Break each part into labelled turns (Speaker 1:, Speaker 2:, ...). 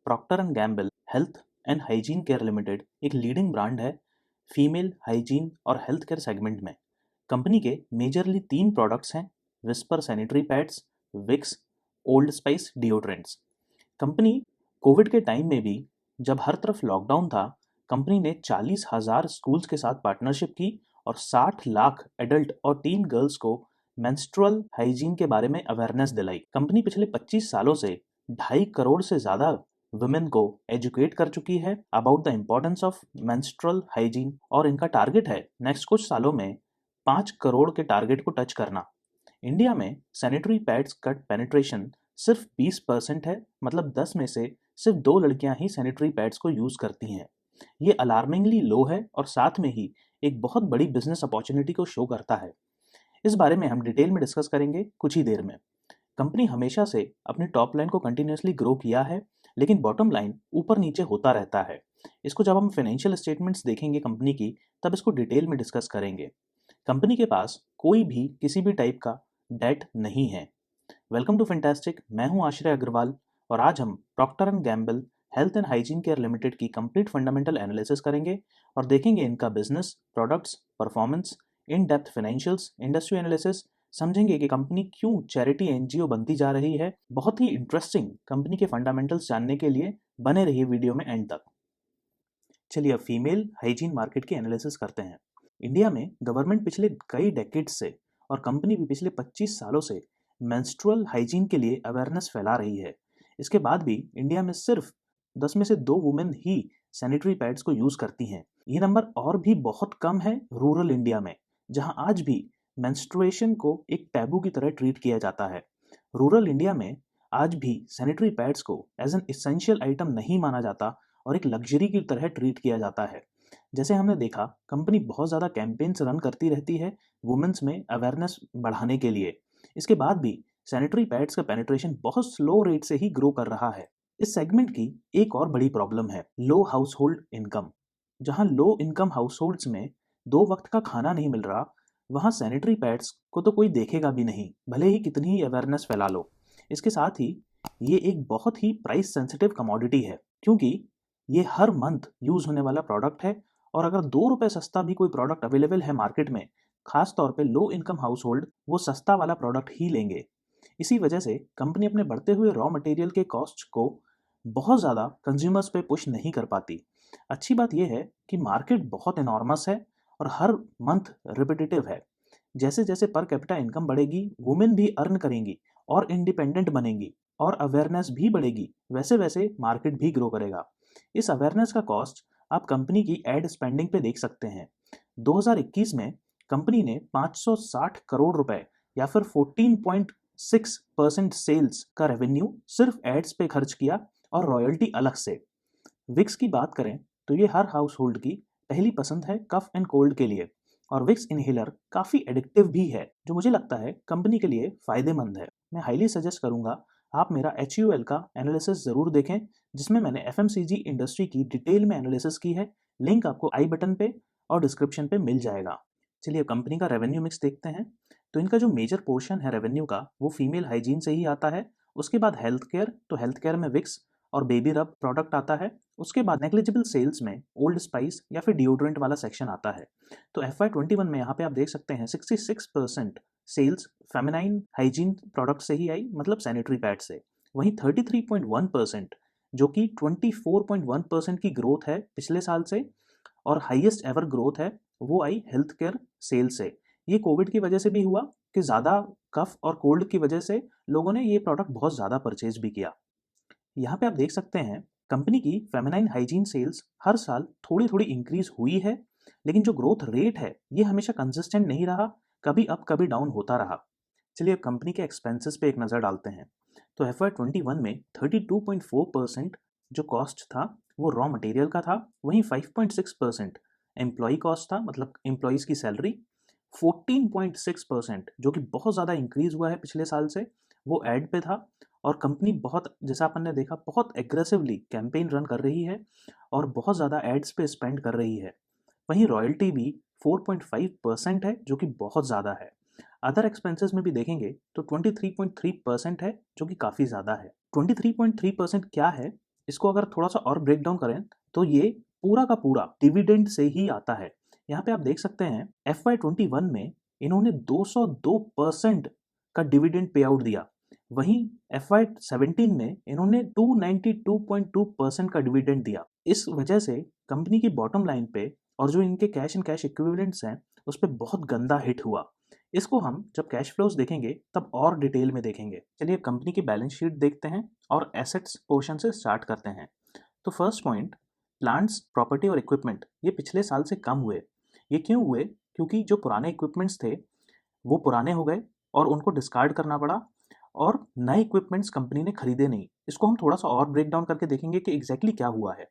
Speaker 1: Procter and Gamble health and hygiene care limited एक leading brand है female hygiene और health care segment में। Company के majorly 3 products हैं: Whisper sanitary pads, Vicks, Old Spice deodorants. Company COVID के time में भी, जब हर तरफ लॉकडाउन था, कंपनी ने 40,000 स्कूल्स के साथ पार्टनरशिप की और 60 लाख एडल्ट और टीन गर्ल्स को मेंस्ट्रुअल हाइजीन के बारे में अवेयरनेस दिलाई। कंपनी पिछले 25 सालों से 2.5 करोड़ से ज़्यादा वुमेन को एजुकेट कर चुकी है about the importance of menstrual hygiene और इनका टारगेट है नेक्स्ट कुछ सालों में 5 करोड़ के टारगेट को टच करना। इंडिया में सैनिटरी पैड्स का पेनिट्रेशन सिर्फ 20% है, मतलब 10 में से सिर्फ 2 लड़कियां ही सैनिटरी पैड्स को यूज करती हैं। ये अलार्मिंगली लो है और साथ में ही एक बहुत बड़ी बिजनेस अपॉर्चुनिटी को शो करता है। इस बारे में हम डिटेल में डिस्कस करेंगे कुछ ही देर में। कंपनी हमेशा से अपनी टॉप लाइन को कंटिन्यूसली ग्रो किया है, लेकिन बॉटम लाइन ऊपर नीचे होता रहता है। इसको जब हम फाइनेंशियल स्टेटमेंट्स देखेंगे कंपनी की, तब इसको डिटेल में डिस्कस करेंगे। कंपनी के पास कोई भी किसी भी टाइप का डेट नहीं है। Welcome to Fantastic. मैं हूं आश्रय अग्रवाल और आज हम Procter and Gamble health and hygiene care limited की कंप्लीट फंडामेंटल एनालिसिस करेंगे और देखेंगे इनका business, products, performance, in depth financials, industry analysis, समझेंगे कि कंपनी क्यों चैरिटी एनजीओ बनती जा रही है। बहुत ही इंटरेस्टिंग कंपनी के फंडामेंटल्स जानने के लिए बने रहिए वीडियो में एंड तक। चलिए अब फीमेल हाइजीन मार्केट की एनालिसिस करते हैं। इंडिया में गवर्नमेंट पिछले कई डेकेड्स से और कंपनी भी पिछले 25 सालों से मेंस्ट्रुअल हाइजीन के लिए अवेयरनेस फैला रही है। इसके बाद भी इंडिया में सिर्फ 10 में से 2 वुमेन ही सैनिटरी पैड्स को यूज करती हैं। ये नंबर और भी बहुत कम है रूरल इंडिया में, जहां आज भी मेंस्ट्रुएशन को एक टैबू की तरह ट्रीट किया जाता है। रूरल इंडिया में आज भी सैनिटरी पैड्स को एज एन इसेंशियल आइटम नहीं माना जाता और एक लग्जरी की तरह ट्रीट किया जाता है। जैसे हमने देखा, कंपनी बहुत ज़्यादा कैंपेन्स रन करती रहती है वुमेन्स में अवेयरनेस बढ़ाने के लिए। इसके बाद भी सैनिटरी पैड्स का पेनिट्रेशन बहुत स्लो रेट से ही ग्रो कर रहा है। इस सेगमेंट की एक और बड़ी प्रॉब्लम है लो हाउस होल्ड इनकम। जहां लो इनकम हाउस होल्ड्स में 2 वक्त का खाना नहीं मिल रहा, वहां सैनिटरी पैड्स को तो कोई देखेगा भी नहीं, भले ही कितनी ही अवेयरनेस फैला लो। इसके साथ ही ये एक बहुत ही प्राइस सेंसिटिव कमोडिटी है, क्योंकि ये हर मंथ यूज होने वाला प्रोडक्ट है और अगर 2 रुपए सस्ता भी कोई प्रोडक्ट अवेलेबल है मार्केट में, खास तौर पे लो इनकम हाउस होल्ड वो सस्ता वाला प्रोडक्ट ही लेंगे। इसी वजह से कंपनी अपने बढ़ते हुए रॉ मटेरियल के कॉस्ट को बहुत ज़्यादा कंज्यूमर्स पे पुश नहीं कर पाती। अच्छी बात यह है कि मार्केट बहुत इनॉर्मस है और हर मंथ रिपीटेटिव है। जैसे जैसे पर कैपिटा इनकम बढ़ेगी, वुमेन भी अर्न करेंगी और इंडिपेंडेंट बनेंगी और अवेयरनेस भी बढ़ेगी, वैसे वैसे मार्केट भी ग्रो करेगा। इस अवेयरनेस का कॉस्ट आप कंपनी की एड स्पेंडिंग पे देख सकते हैं। 2021 में कंपनी ने 560 करोड़ रुपए या फिर 14.6% सेल्स का रेवेन्यू सिर्फ एड्स पे खर्च किया और रॉयल्टी अलग से। विक्स की बात करें तो ये हर हाउस होल्ड की पहली पसंद है कफ एंड कोल्ड के लिए, और विक्स इनहेलर काफ़ी एडिक्टिव भी है, जो मुझे लगता है कंपनी के लिए फ़ायदेमंद है। मैं हाईली सजेस्ट करूंगा आप मेरा HUL का एनालिसिस ज़रूर देखें, जिसमें मैंने FMCG इंडस्ट्री की डिटेल में एनालिसिस की है। लिंक आपको आई बटन पे और डिस्क्रिप्शन पे मिल जाएगा। चलिए कंपनी का रेवेन्यू मिक्स देखते हैं। तो इनका जो मेजर पोर्शन है रेवेन्यू का, वो फीमेल हाइजीन से ही आता है। उसके बाद हेल्थ केयर, तो हेल्थ केयर में विक्स और बेबी रब प्रोडक्ट आता है। उसके बाद नेग्लिजिबल सेल्स में ओल्ड स्पाइस या फिर डिओड्रेंट वाला सेक्शन आता है। तो FY21 में यहाँ पे आप देख सकते हैं 66% सेल्स फेमिनाइन हाइजीन प्रोडक्ट से ही आई, मतलब सैनिटरी पैड से। वहीं 33.1% जो कि 24.1% की ग्रोथ है पिछले साल से और हाईएस्ट एवर ग्रोथ है, वो आई हेल्थ केयर सेल से। ये कोविड की वजह से भी हुआ कि ज़्यादा कफ और कोल्ड की वजह से लोगों ने ये प्रोडक्ट बहुत ज़्यादा परचेज भी किया। यहाँ पे आप देख सकते हैं कंपनी की फेमिनाइन हाइजीन सेल्स हर साल थोड़ी थोड़ी इंक्रीज हुई है, लेकिन जो ग्रोथ रेट है ये हमेशा कंसिस्टेंट नहीं रहा, कभी अप कभी डाउन होता रहा। चलिए अब कंपनी के एक्सपेंसेस पे एक नज़र डालते हैं। तो FY21 में 32.4% जो कॉस्ट था वो रॉ मटेरियल का था, वहीं 5.6% एम्प्लॉई कॉस्ट था, मतलब एम्प्लॉयज़ की सैलरी। 14.6% जो कि बहुत ज़्यादा इंक्रीज हुआ है पिछले साल से, वो एड पे था। और कंपनी बहुत, जैसा अपन ने देखा, बहुत एग्रेसिवली कैंपेन रन कर रही है और बहुत ज़्यादा एड्स पे स्पेंड कर रही है। वहीं रॉयल्टी भी 4.5% है, जो कि बहुत ज़्यादा है। अदर एक्सपेंसेस में भी देखेंगे तो 23.3% है, जो कि काफ़ी ज़्यादा है। 23.3% क्या है, इसको अगर थोड़ा सा और ब्रेक डाउन करें तो ये पूरा का पूरा डिविडेंड से ही आता है। यहाँ पे आप देख सकते हैं FY21 में इन्होंने 202% का डिविडेंड पे आउट दिया। वहीं FY17 में इन्होंने 292.2% का डिविडेंड दिया। इस वजह से कंपनी की बॉटम लाइन पे और जो इनके कैश एंड कैश इक्विवेलेंट्स हैं उस पर बहुत गंदा हिट हुआ। इसको हम जब कैश फ्लोज देखेंगे तब और डिटेल में देखेंगे। चलिए कंपनी की बैलेंस शीट देखते हैं और एसेट्स पोर्शन से स्टार्ट करते हैं। तो फर्स्ट पॉइंट, प्लांट्स, प्रॉपर्टी और इक्विपमेंट ये पिछले साल से कम हुए। ये क्यों हुए? क्योंकि जो पुराने इक्विपमेंट्स थे वो पुराने हो गए और उनको डिस्कार्ड करना पड़ा और नए इक्विपमेंट्स कंपनी ने खरीदे नहीं। इसको हम थोड़ा सा और ब्रेक डाउन करके देखेंगे कि एग्जैक्टली क्या हुआ है।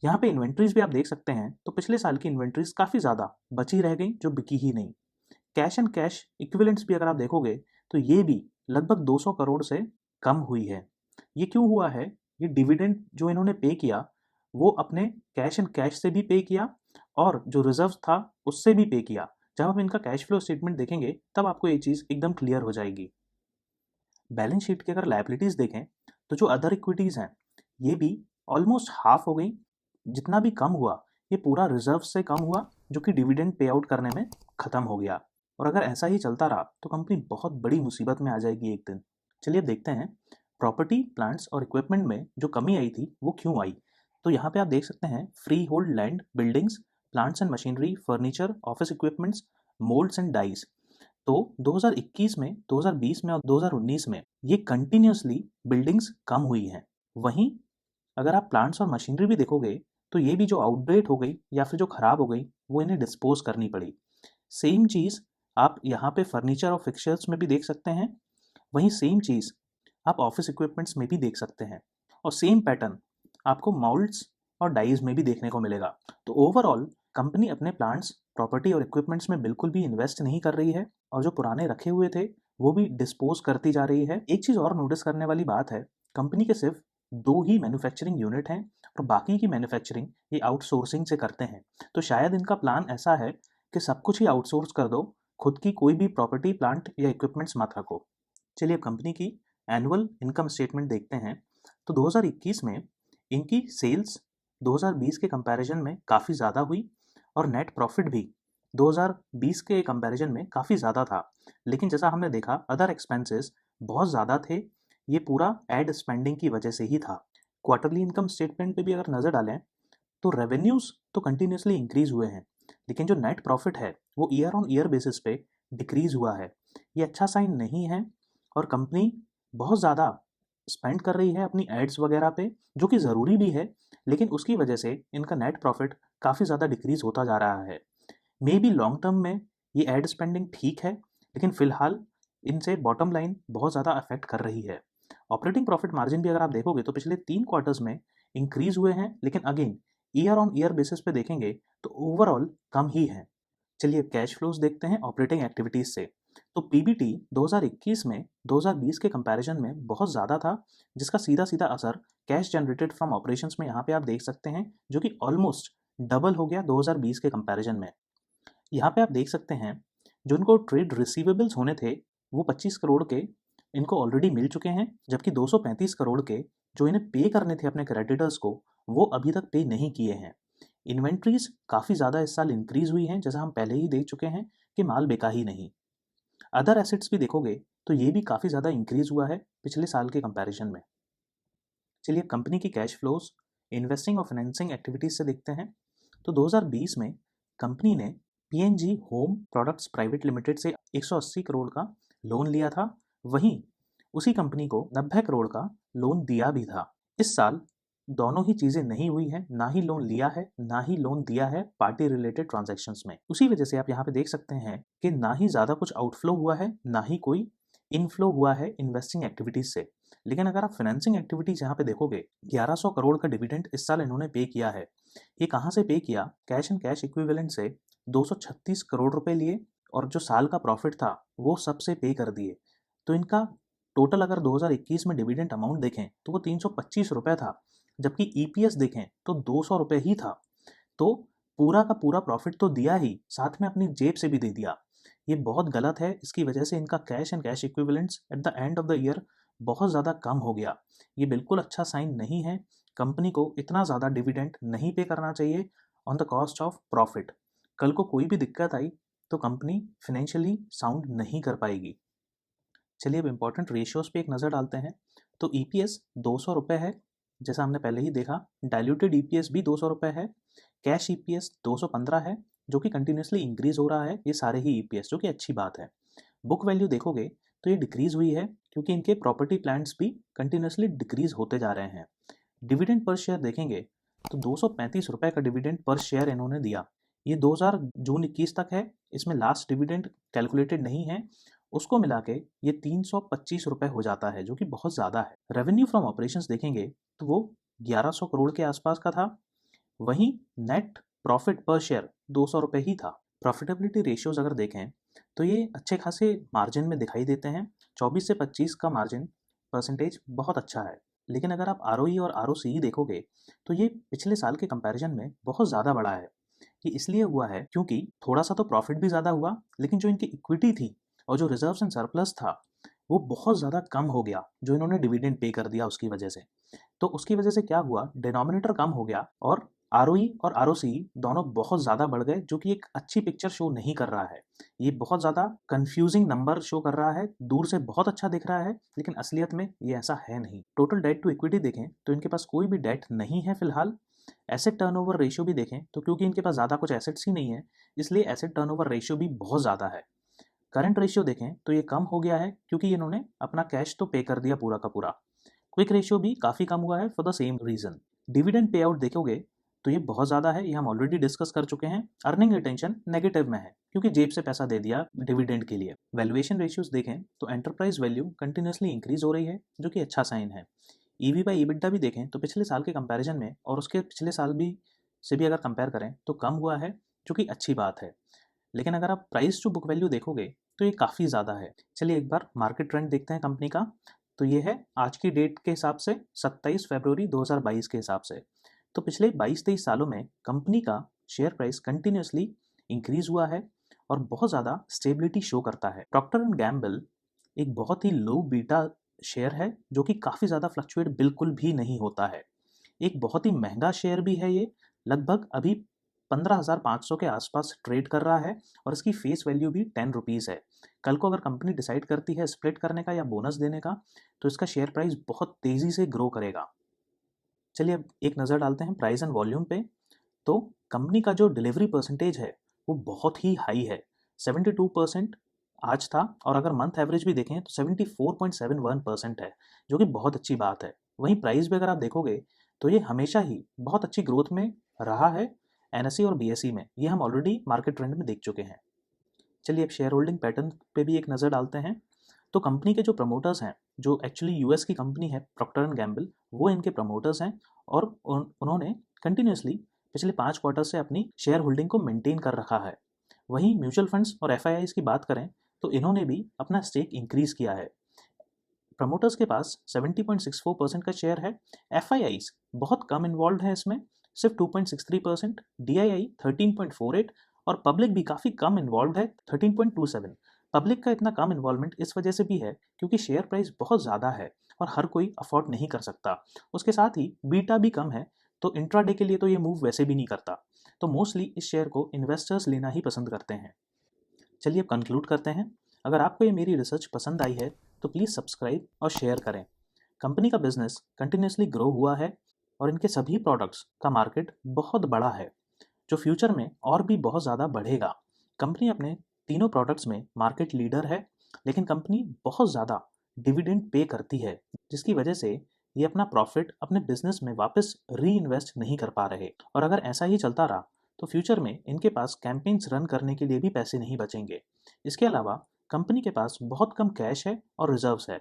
Speaker 1: यहाँ पे इन्वेंट्रीज भी आप देख सकते हैं, तो पिछले साल की इन्वेंट्रीज काफ़ी ज़्यादा बची रह गई जो बिकी ही नहीं। कैश एंड कैश इक्विवेलेंट्स भी अगर आप देखोगे तो ये भी लगभग 200 करोड़ से कम हुई है। ये क्यों हुआ है? ये डिविडेंड जो इन्होंने पे किया वो अपने कैश एंड कैश से भी पे किया और जो रिजर्व था उससे भी पे किया। जब हम इनका कैश फ्लो स्टेटमेंट देखेंगे तब आपको ये चीज़ एकदम क्लियर हो जाएगी। बैलेंस शीट की अगर लायबिलिटीज़ देखें तो जो अदर इक्विटीज़ हैं ये भी ऑलमोस्ट हाफ हो गई। जितना भी कम हुआ ये पूरा रिजर्व से कम हुआ जो कि डिविडेंड पे आउट करने में ख़त्म हो गया। और अगर ऐसा ही चलता रहा तो कंपनी बहुत बड़ी मुसीबत में आ जाएगी एक दिन। चलिए देखते हैं प्रॉपर्टी, प्लांट्स और इक्विपमेंट में जो कमी आई थी वो क्यों आई। तो यहाँ पे आप देख सकते हैं freehold land, buildings, plants and machinery, furniture, office equipments, moulds and dies. तो 2021 में, 2020 में और 2019 में ये कंटिन्यूसली बिल्डिंग्स कम हुई हैं। वहीं अगर आप प्लांट्स और मशीनरी भी देखोगे तो ये भी जो आउटडेट हो गई या फिर जो ख़राब हो गई वो इन्हें डिस्पोज करनी पड़ी। सेम चीज़ आप यहाँ पे फर्नीचर और फिक्चर्स में भी देख सकते हैं। वहीं सेम चीज़ आप ऑफिस इक्विपमेंट्स में भी देख सकते हैं और सेम पैटर्न आपको मोल्ड्स और डाइज में भी देखने को मिलेगा। तो ओवरऑल कंपनी अपने प्लांट्स, प्रॉपर्टी और इक्विपमेंट्स में बिल्कुल भी इन्वेस्ट नहीं कर रही है और जो पुराने रखे हुए थे वो भी डिस्पोज करती जा रही है। एक चीज़ और नोटिस करने वाली बात है, कंपनी के सिर्फ 2 ही मैन्युफैक्चरिंग यूनिट हैं और बाकी की मैन्युफैक्चरिंग ये आउटसोर्सिंग से करते हैं। तो शायद इनका प्लान ऐसा है कि सब कुछ ही आउटसोर्स कर दो, खुद की कोई भी प्रॉपर्टी, प्लांट या इक्विपमेंट्स मत रखो। चलिए कंपनी की एनुअल इनकम स्टेटमेंट देखते हैं। तो 2021 में इनकी सेल्स 2020 के कंपैरिजन में काफ़ी ज़्यादा हुई और नेट प्रॉफिट भी 2020 के कंपैरिजन में काफ़ी ज़्यादा था। लेकिन जैसा हमने देखा अदर एक्सपेंसेस बहुत ज़्यादा थे। ये पूरा एड स्पेंडिंग की वजह से ही था। क्वार्टरली इनकम स्टेटमेंट पे भी अगर नज़र डालें तो रेवेन्यूज़ तो कंटिन्यूसली इंक्रीज़ हुए हैं, लेकिन जो नेट प्रॉफिट है वो ईयर ऑन ईयर बेसिस पे डिक्रीज़ हुआ है। ये अच्छा साइन नहीं है और कंपनी बहुत ज़्यादा स्पेंड कर रही है अपनी एड्स वगैरह पे, जो कि ज़रूरी भी है, लेकिन उसकी वजह से इनका नेट प्रॉफिट काफ़ी ज़्यादा डिक्रीज़ होता जा रहा है। मे बी लॉन्ग टर्म में ये एड स्पेंडिंग ठीक है, लेकिन फ़िलहाल इनसे बॉटम लाइन बहुत ज़्यादा अफेक्ट कर रही है। ऑपरेटिंग प्रॉफिट मार्जिन भी अगर आप देखोगे तो पिछले 3 क्वार्टर्स में इंक्रीज़ हुए हैं, लेकिन again year on year basis पे देखेंगे तो ओवरऑल कम ही है। चलिए कैश फ्लोज देखते हैं ऑपरेटिंग एक्टिविटीज़ से। तो पीबीटी 2021 में 2020 के कंपैरिजन में बहुत ज़्यादा था, जिसका सीधा सीधा असर कैश जनरेटेड फ्रॉम ऑपरेशंस में यहाँ पे आप देख सकते हैं, जो कि ऑलमोस्ट डबल हो गया 2020 के कंपैरिजन में। यहाँ पे आप देख सकते हैं जो इनको ट्रेड रिसीवेबल्स होने थे वो 25 करोड़ के इनको ऑलरेडी मिल चुके हैं, जबकि 235 करोड़ के जो इन्हें पे करने थे अपने क्रेडिटर्स को वो अभी तक पे नहीं किए हैं। इन्वेंट्रीज काफ़ी ज़्यादा इस साल इंक्रीज हुई हैं, जैसा हम पहले ही देख चुके हैं कि माल बिका ही नहीं। अदर एसेट्स भी देखोगे तो ये भी काफ़ी ज़्यादा इंक्रीज हुआ है पिछले साल के कंपैरिजन में। चलिए कंपनी की कैश फ्लोज इन्वेस्टिंग और फाइनेंसिंग एक्टिविटीज़ से देखते हैं। तो 2020 में कंपनी ने PNG home products private limited से 180 करोड़ का लोन लिया था। वहीं उसी कंपनी को 90 करोड़ का लोन दिया भी था। इस साल दोनों ही चीज़ें नहीं हुई हैं, ना ही लोन लिया है ना ही लोन दिया है पार्टी रिलेटेड ट्रांजैक्शंस में। उसी वजह से आप यहाँ पे देख सकते हैं कि ना ही ज़्यादा कुछ आउटफ्लो हुआ है ना ही कोई इनफ्लो हुआ है इन्वेस्टिंग एक्टिविटीज़ से। लेकिन अगर आप फाइनेंसिंग एक्टिविटीज़ यहाँ पे देखोगे 1100 करोड़ का डिविडेंड इस साल इन्होंने पे किया है। ये कहाँ से पे किया? कैश एंड कैश इक्विवेलेंट से 236 करोड़ रुपए लिए और जो साल का प्रॉफिट था वो सबसे पे कर दिए। तो इनका टोटल अगर 2021 में डिविडेंड अमाउंट देखें तो वो 325 रुपये था, जबकि ईपीएस देखें तो 200 रुपये ही था। तो पूरा का पूरा प्रॉफिट तो दिया ही, साथ में अपनी जेब से भी दे दिया। ये बहुत गलत है। इसकी वजह से इनका cash and cash equivalents at the end of the year बहुत ज़्यादा कम हो गया। ये बिल्कुल अच्छा साइन नहीं है। कंपनी को इतना ज़्यादा डिविडेंड नहीं पे करना चाहिए on the cost of profit. कल को कोई भी दिक्कत आई तो कंपनी फाइनेंशियली साउंड नहीं कर पाएगी। चलिए अब इम्पोर्टेंट रेशियोज पे एक नज़र डालते हैं। तो ईपीएस 200 रुपये है, जैसा हमने पहले ही देखा। डाइल्यूटेड ईपीएस भी 200 रुपये है। कैश ईपीएस 215 है, जो कि कंटिन्यूसली इंक्रीज हो रहा है। ये सारे ही ईपीएस, जो कि अच्छी बात है। बुक वैल्यू देखोगे तो ये डिक्रीज हुई है, क्योंकि इनके प्रॉपर्टी प्लांट्स भी कंटिन्यूसली डिक्रीज होते जा रहे हैं। डिविडेंड पर शेयर देखेंगे तो 235 रुपये का डिविडेंड पर शेयर इन्होंने दिया। ये 2000 जून 21 तक है, इसमें लास्ट डिविडेंड कैलकुलेटेड नहीं है। उसको मिला के ये 325 रुपये हो जाता है, जो कि बहुत ज़्यादा है। रेवेन्यू फ्रॉम ऑपरेशंस देखेंगे तो वो 1100 करोड़ के आसपास का था। वहीं नेट प्रॉफिट पर शेयर 200 रुपये ही था। प्रॉफिटेबिलिटी रेशियोज अगर देखें तो ये अच्छे खासे मार्जिन में दिखाई देते हैं। 24 से 25 का मार्जिन परसेंटेज बहुत अच्छा है। लेकिन अगर आप आरओई और आरओसीई देखोगे तो ये पिछले साल के कंपैरिजन में बहुत ज़्यादा बड़ा है। ये इसलिए हुआ है क्योंकि थोड़ा सा तो प्रॉफिट भी ज़्यादा हुआ, लेकिन जो इनकी इक्विटी थी और जो रिजर्व्स एंड सरप्लस था वो बहुत ज़्यादा कम हो गया, जो इन्होंने डिविडेंड पे कर दिया उसकी वजह से। तो उसकी वजह से क्या हुआ, डिनोमिनेटर कम हो गया और आरओई और आरओसीई दोनों बहुत ज़्यादा बढ़ गए, जो कि एक अच्छी पिक्चर शो नहीं कर रहा है। ये बहुत ज़्यादा कंफ्यूजिंग नंबर शो कर रहा है। दूर से बहुत अच्छा दिख रहा है, लेकिन असलियत में ये ऐसा है नहीं। टोटल डेट टू इक्विटी देखें तो इनके पास कोई भी डेट नहीं है फिलहाल। एसेट टर्नओवर रेशियो भी देखें तो क्योंकि इनके पास ज़्यादा कुछ एसेट्स ही नहीं है, इसलिए एसेट टर्नओवर रेशियो भी बहुत ज़्यादा है। करंट रेशियो देखें तो ये कम हो गया है, क्योंकि इन्होंने अपना कैश तो पे कर दिया पूरा का पूरा। क्विक रेशियो भी काफ़ी कम हुआ है for the same reason. Dividend pay out देखोगे तो ये बहुत ज़्यादा है, ये हम ऑलरेडी डिस्कस कर चुके हैं। अर्निंग रिटेंशन नेगेटिव में है, क्योंकि जेब से पैसा दे दिया डिविडेंड के लिए। वैल्यूएशन रेशियोज देखें तो एंटरप्राइज वैल्यू कंटिन्यूसली इंक्रीज हो रही है, जो कि अच्छा साइन है। ईवी बाई EBITDA भी देखें तो पिछले साल के कंपैरिजन में और उसके पिछले साल भी से भी अगर कंपेयर करें तो कम हुआ है, जो कि अच्छी बात है। लेकिन अगर आप प्राइस टू बुक वैल्यू देखोगे तो ये काफ़ी ज़्यादा है। चलिए एक बार मार्केट ट्रेंड देखते हैं कंपनी का। तो ये है आज की डेट के हिसाब से 27 फरवरी 2022 के हिसाब से। तो पिछले 22-23 सालों में कंपनी का शेयर प्राइस कंटिन्यूसली इंक्रीज हुआ है और बहुत ज़्यादा स्टेबिलिटी शो करता है। प्रॉक्टर एंड गैम्बल एक बहुत ही लो बीटा शेयर है, जो कि काफ़ी ज़्यादा फ्लक्चुएट बिल्कुल भी नहीं होता है। एक बहुत ही महंगा शेयर भी है ये, लगभग अभी 15,500 के आसपास ट्रेड कर रहा है और इसकी फेस वैल्यू भी 10 रुपीज़ है। कल को अगर कंपनी डिसाइड करती है स्प्लिट करने का या बोनस देने का, तो इसका शेयर प्राइस बहुत तेज़ी से ग्रो करेगा। चलिए अब एक नज़र डालते हैं प्राइस एंड वॉल्यूम पे। तो कंपनी का जो डिलीवरी परसेंटेज है वो बहुत ही हाई है, 72% आज था। और अगर मंथ एवरेज भी देखें तो 74.71% है, जो कि बहुत अच्छी बात है। वहीं प्राइस भी अगर आप देखोगे तो ये हमेशा ही बहुत अच्छी ग्रोथ में रहा है। एनएसई और बीएसई में ये हम ऑलरेडी मार्केट ट्रेंड में देख चुके हैं। चलिए अब शेयर होल्डिंग पैटर्न पे भी एक नज़र डालते हैं। तो कंपनी के जो प्रमोटर्स हैं, जो एक्चुअली यूएस की कंपनी है प्रॉक्टर एंड गैम्बल, वो इनके प्रमोटर्स हैं और उन्होंने कंटिन्यूसली पिछले 5 क्वार्टर से अपनी शेयर होल्डिंग को मेंटेन कर रखा है। वहीं म्यूचुअल फंड्स और एफआईआईज की बात करें तो इन्होंने भी अपना स्टेक इंक्रीज किया है। प्रमोटर्स के पास 70.64% का शेयर है। एफआईआईज बहुत कम इन्वॉल्व है इसमें, सिर्फ 2.63%। डीआईआई 13.48 और पब्लिक भी काफ़ी कम इन्वॉल्व है, 13.27। पब्लिक का इतना कम इन्वॉल्वमेंट इस वजह से भी है क्योंकि शेयर प्राइस बहुत ज़्यादा है और हर कोई अफोर्ड नहीं कर सकता। उसके साथ ही बीटा भी कम है, तो इंट्राडे के लिए तो ये मूव वैसे भी नहीं करता। तो मोस्टली इस शेयर को इन्वेस्टर्स लेना ही पसंद करते हैं। चलिए अब कंक्लूड करते हैं। अगर आपको ये मेरी रिसर्च पसंद आई है तो प्लीज़ सब्सक्राइब और शेयर करें। कंपनी का बिजनेस कंटिन्यूसली ग्रो हुआ है और इनके सभी प्रोडक्ट्स का मार्केट बहुत बड़ा है, जो फ्यूचर में और भी बहुत ज़्यादा बढ़ेगा। कंपनी अपने तीनों प्रोडक्ट्स में मार्केट लीडर है, लेकिन कंपनी बहुत ज़्यादा डिविडेंड पे करती है, जिसकी वजह से ये अपना प्रॉफिट अपने बिजनेस में वापस री इन्वेस्ट नहीं कर पा रहे। और अगर ऐसा ही चलता रहा तो फ्यूचर में इनके पास कैंपेन्स रन करने के लिए भी पैसे नहीं बचेंगे। इसके अलावा कंपनी के पास बहुत कम कैश है और रिजर्व्स है।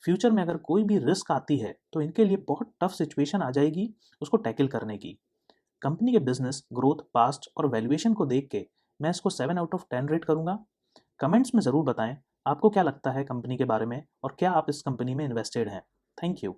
Speaker 1: फ्यूचर में अगर कोई भी रिस्क आती है तो इनके लिए बहुत टफ सिचुएशन आ जाएगी उसको टैकल करने की। कंपनी के बिजनेस ग्रोथ, पास्ट और वैल्यूएशन को देख के मैं इसको 7 आउट ऑफ 10 रेट करूंगा। कमेंट्स में ज़रूर बताएं आपको क्या लगता है कंपनी के बारे में और क्या आप इस कंपनी में इन्वेस्टेड हैं। Thank you.